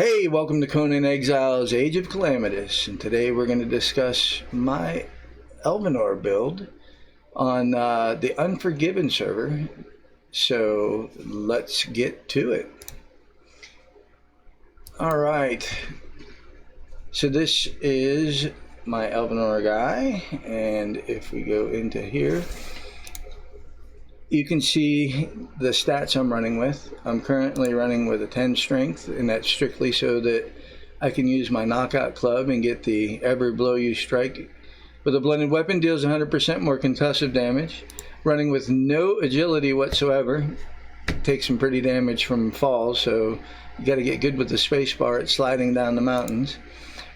Hey, welcome to Conan Exile's Age of Calamitous, and today we're going to discuss my Elvanor build on the Unforgiven server. So let's get to it. Alright, so this is my Elvanor guy, and if we go into here, you can see the stats I'm running with. I'm currently running with a 10 strength, and that's strictly so that I can use my knockout club and get the every blow you strike with a blended weapon deals 100% more concussive damage. Running with no agility whatsoever. Takes some pretty damage from falls, so you got to get good with the space bar at sliding down the mountains.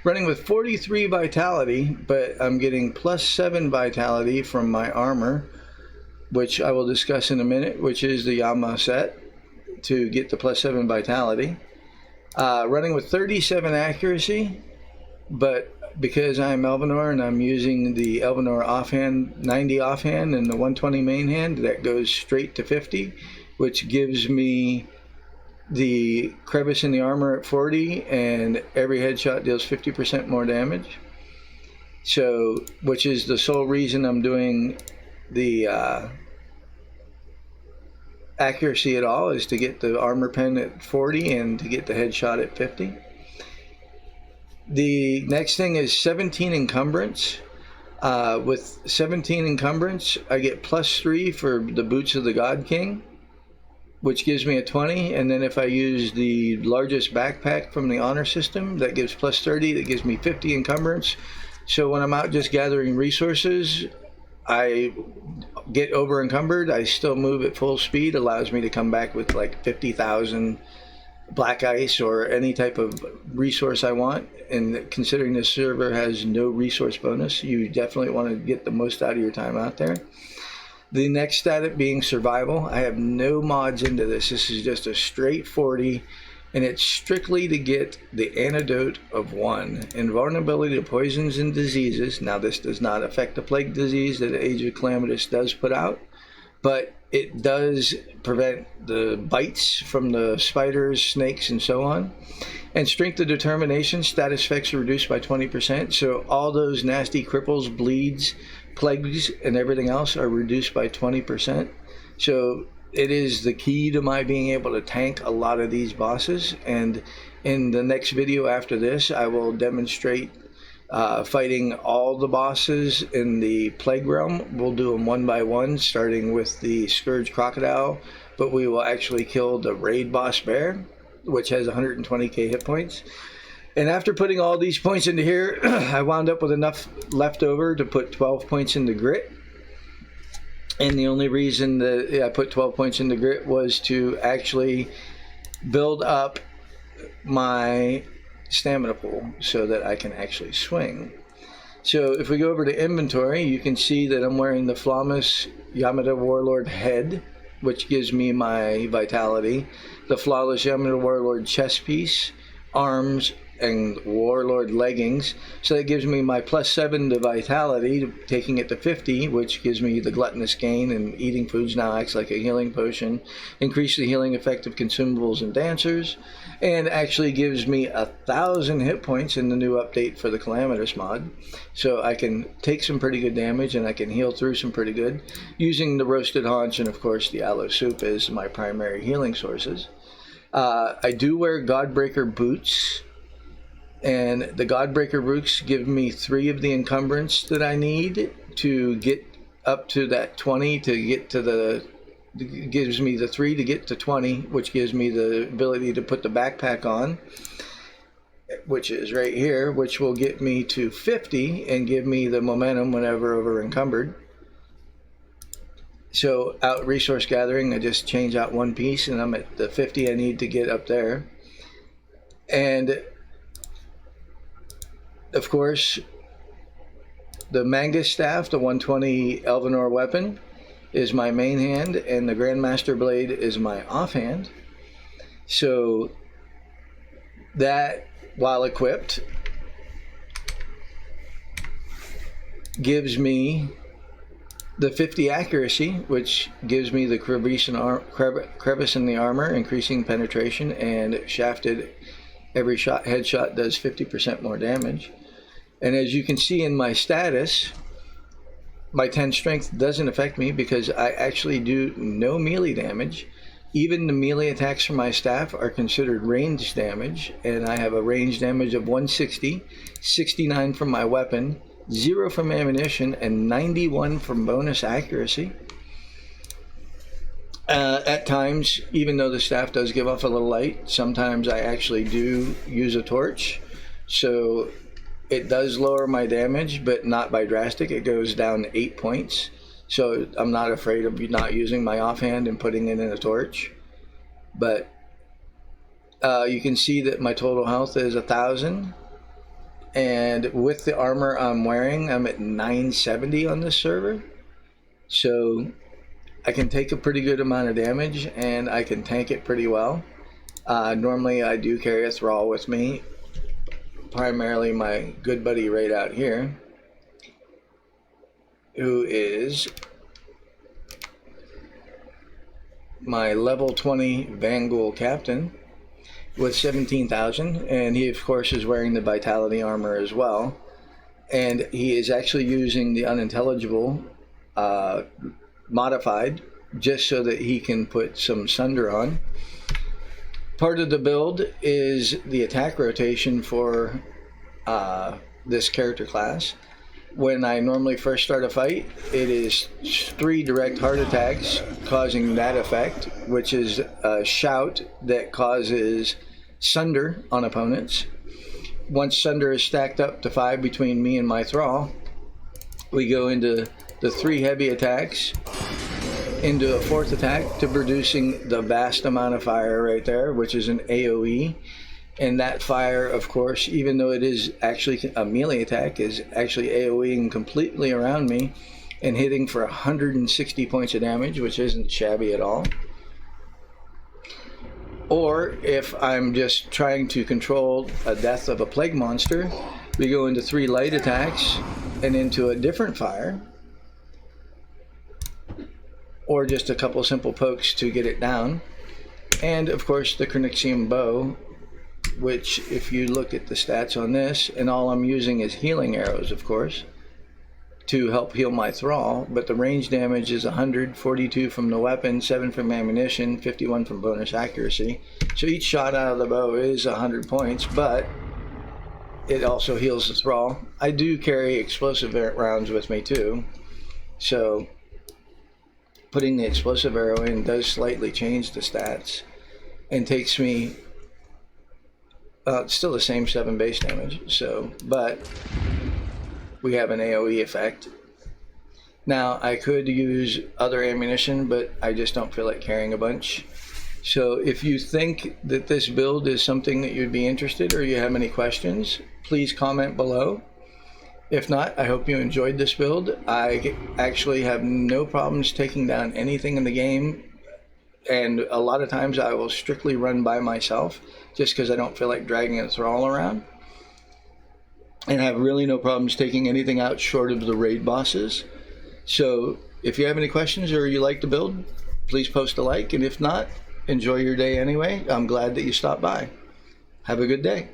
Running with 43 vitality, but I'm getting plus 7 vitality from my armor, which I will discuss in a minute, which is the Yama set to get the plus 7 vitality. Running with 37 accuracy, but because I'm Elvanor and I'm using the Elvanor offhand, 90 offhand and the 120 main hand, that goes straight to 50, which gives me the crevice in the armor at 40, and every headshot deals 50% more damage. So, which is the sole reason I'm doing the accuracy at all, is to get the armor pen at 40 and to get the headshot at 50. The next thing is 17 encumbrance. With 17 encumbrance, I get plus 3 for the boots of the God King, which gives me a 20, and then if I use the largest backpack from the honor system, that gives plus 30, that gives me 50 encumbrance. So when I'm out just gathering resources, I get over encumbered, I still move at full speed, allows me to come back with like 50,000 black ice or any type of resource I want. And considering this server has no resource bonus, you definitely want to get the most out of your time out there. The next stat being survival. I have no mods into this. This is just a straight 40, and it's strictly to get the antidote of 1. Invulnerability to poisons and diseases. Now, this does not affect the plague disease that Age of Calamitous does put out, but it does prevent the bites from the spiders, snakes, and so on. And strength of determination, status effects are reduced by 20%. So all those nasty cripples, bleeds, plagues, and everything else are reduced by 20%. So it is the key to my being able to tank a lot of these bosses. And in the next video after this, I will demonstrate fighting all the bosses in the plague realm. We'll do them one by one, starting with the Scourge Crocodile, but we will actually kill the raid boss bear, which has 120k hit points. And after putting all these points into here, I wound up with enough left over to put 12 points into grit. And the only reason that I put 12 points into grit was to actually build up my stamina pool so that I can actually swing. So if we go over to inventory, you can see that I'm wearing the Flawless Yamada Warlord head, which gives me my vitality, the Flawless Yamada Warlord chest piece, arms, and Warlord leggings. So that gives me my plus 7 to vitality, taking it to 50, which gives me the gluttonous gain, and eating foods now acts like a healing potion. Increase the healing effect of consumables and dancers, and actually gives me 1,000 hit points in the new update for the Calamitous mod. So I can take some pretty good damage, and I can heal through some pretty good, using the roasted haunch and of course the aloe soup as my primary healing sources. I do wear Godbreaker boots, and the Godbreaker boots give me 3 of the encumbrance that I need to get up to that 20, to get to the, gives me the 3 to get to 20, which gives me the ability to put the backpack on, which is right here, which will get me to 50 and give me the momentum whenever over encumbered. So out resource gathering, I just change out 1 piece and I'm at the 50 I need to get up there. And of course, the Mangus staff, the 120 Elvanor weapon, is my main hand, and the Grandmaster blade is my offhand. So that, while equipped, gives me the 50 accuracy, which gives me the crevice in the armor, increasing penetration, and shafted Every headshot does 50% more damage. And as you can see in my status, my 10 strength doesn't affect me because I actually do no melee damage. Even the melee attacks from my staff are considered range damage, and I have a range damage of 160, 69 from my weapon, 0 from ammunition, and 91 from bonus accuracy. At times, even though the staff does give off a little light, sometimes I actually do use a torch. So it does lower my damage, but not by drastic. It goes down 8 points. So I'm not afraid of not using my offhand and putting it in a torch. But you can see that my total health is 1,000. And with the armor I'm wearing, I'm at 970 on this server. So I can take a pretty good amount of damage, and I can tank it pretty well. Normally I do carry a thrall with me. Primarily my good buddy right out here, who is my level 20 Vangul captain with 17,000, and he of course is wearing the vitality armor as well, and he is actually using the unintelligible modified just so that he can put some sunder on. Part of the build is the attack rotation for this character class. When I normally first start a fight, it is 3 direct heart attacks causing that effect, which is a shout that causes sunder on opponents. Once sunder is stacked up to 5 between me and my thrall, we go into the 3 heavy attacks, into a 4th attack to producing the vast amount of fire right there, which is an AoE. And that fire, of course, even though it is actually a melee attack, is actually AoEing completely around me and hitting for 160 points of damage, which isn't shabby at all. Or if I'm just trying to control a death of a plague monster, we go into 3 light attacks and into a different fire, or just a couple simple pokes to get it down. And of course the Chrynixium bow, which if you look at the stats on this, and all I'm using is healing arrows of course to help heal my thrall, but the range damage is 142 from the weapon, 7 from ammunition, 51 from bonus accuracy. So each shot out of the bow is 100 points, but it also heals the thrall. I do carry explosive rounds with me too, so putting the explosive arrow in does slightly change the stats and takes me it's still the same 7 base damage, so, but we have an AoE effect. Now I could use other ammunition, but I just don't feel like carrying a bunch. So if you think that this build is something that you'd be interested, or you have any questions, please comment below. If not, I hope you enjoyed this build. I actually have no problems taking down anything in the game, and a lot of times I will strictly run by myself just because I don't feel like dragging a thrall around, and I have really no problems taking anything out short of the raid bosses. So if you have any questions or you like the build, please post a like, and if not, enjoy your day anyway. I'm glad that you stopped by. Have a good day.